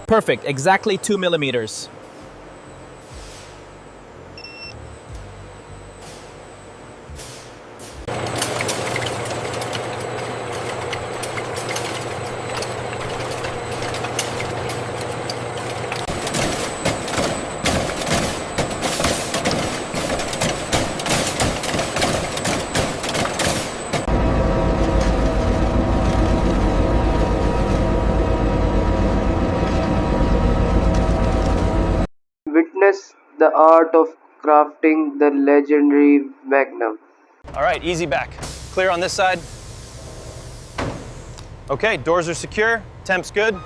Perfect, exactly 2 millimeters. Witness the art of crafting the legendary Magnum. All right, easy back. Clear on this side. Okay, doors are secure, temp's good.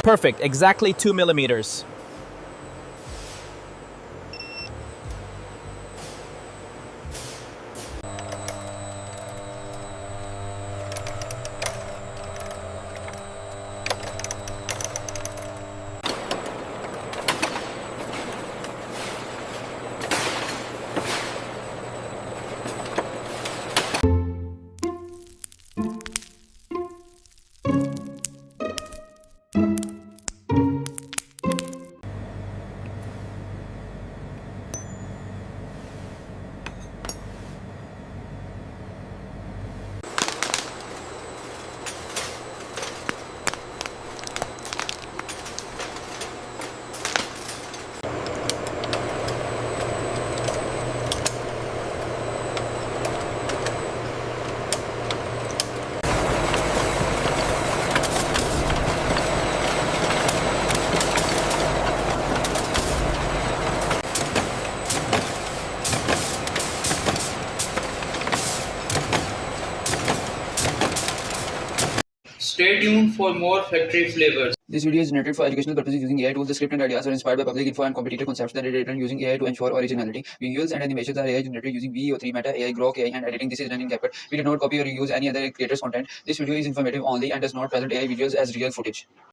Perfect, exactly 2 millimeters. Stay tuned for more factory flavors. This video is generated for educational purposes using AI tools. The script and ideas are inspired by public info and competitor concepts that are written using AI to ensure originality. Visuals and animations are AI generated using VEO3, Meta AI, Grok AI, and editing. This is done in CapCut. We do not copy or use any other creator's content. This video is informative only and does not present AI visuals as real footage.